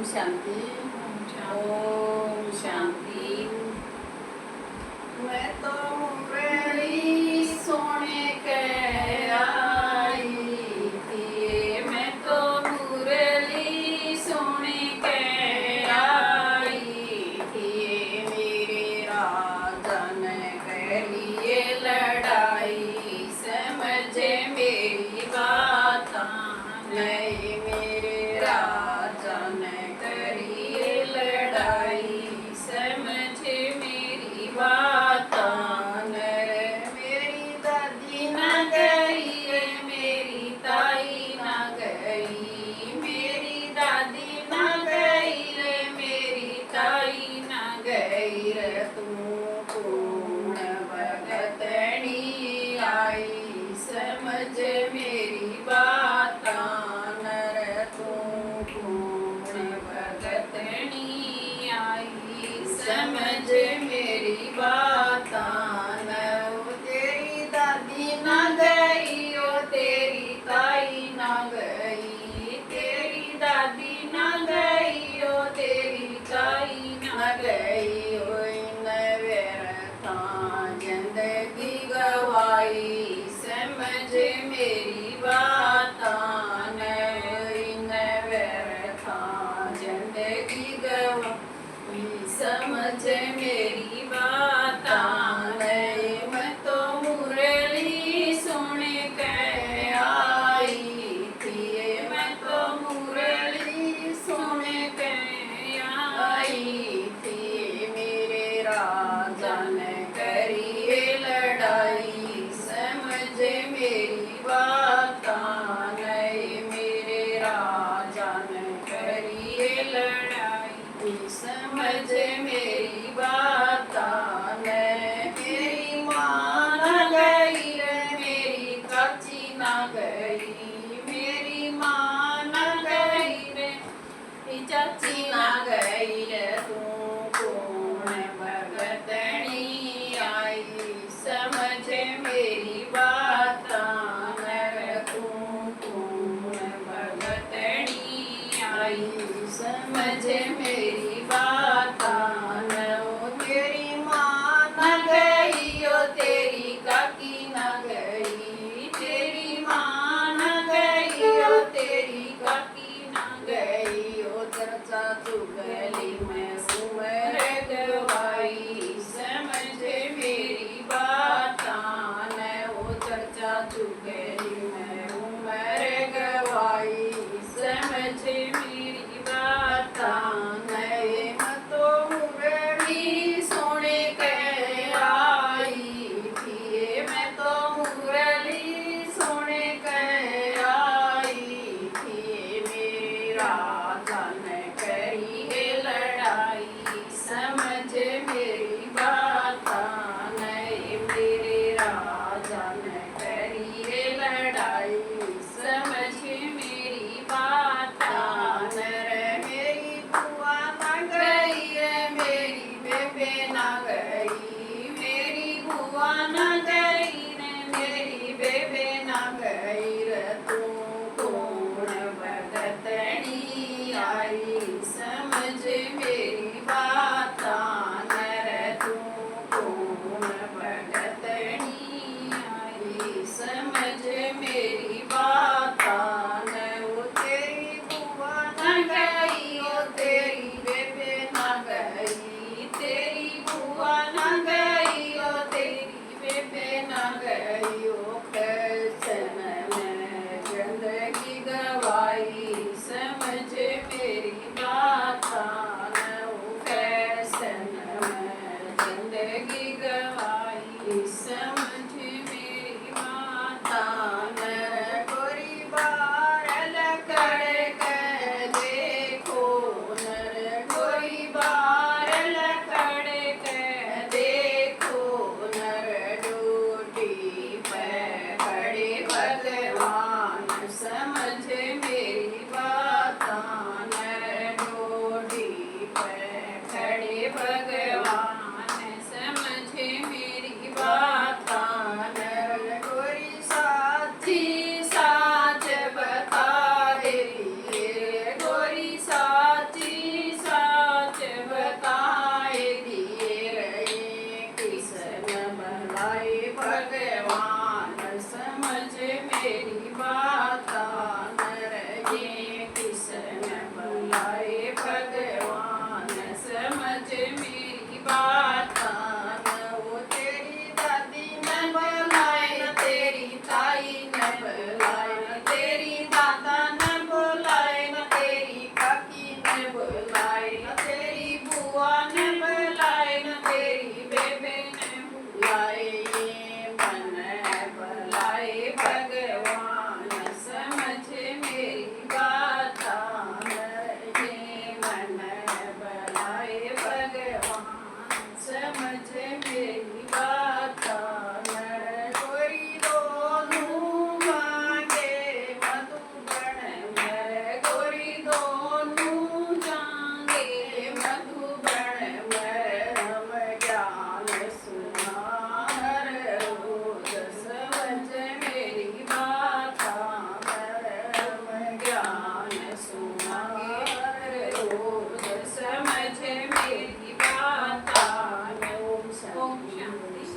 शांति। ओम शांति। मैं तो मुरली सोने के आई थी, मैं तो मुरली सोने के आई थी। मेरे राजन के लिए लड़ाई, समझे मेरी बात नहीं। मेरे राजन करिए लड़ाई, समझे मेरी बात नहीं। मेरी दादी न गई, मेरी ताई न गई, मेरी दादी न गई, मेरी ताई न गई। तू कौन भगतनी आई, समझ मेरी बात नर। तू कौन भगतनी आई, समझ मेरी बात न। तेरी दादी न गई, ओ तेरी ताई न गई, तेरी दादी न गई, ओ तेरी ताई न गई। ओ इन व्यर्था जिंदगी गवाई, समझ मेरी बात न। इन व्यर्था जिंदगी गवाई, समझ मेरी बात नहीं। मैं तो मुरली सुन के आई थी, मैं तो मुरली सुन के आई थी। मेरे राजन करिए लड़ाई, समझ मेरी बात नहीं। मेरे राजन करिए लड़ाई, समझ मेरी बात नहीं। मेरी माँ न गई रे, मेरी चाची न गई, मेरी माँ न गई रे, मेरी चाची न गई रे। तू कौन भगतनी आई, समझ मेरी बात न। तू कौन भगतनी आई, समझ मेरी बात न। ओ तेरी माँ न गई, ओ तेरी काकी न गई, तेरी माँ न गई, ओ तेरी काकी न गई। ओ चर्चा चुगली में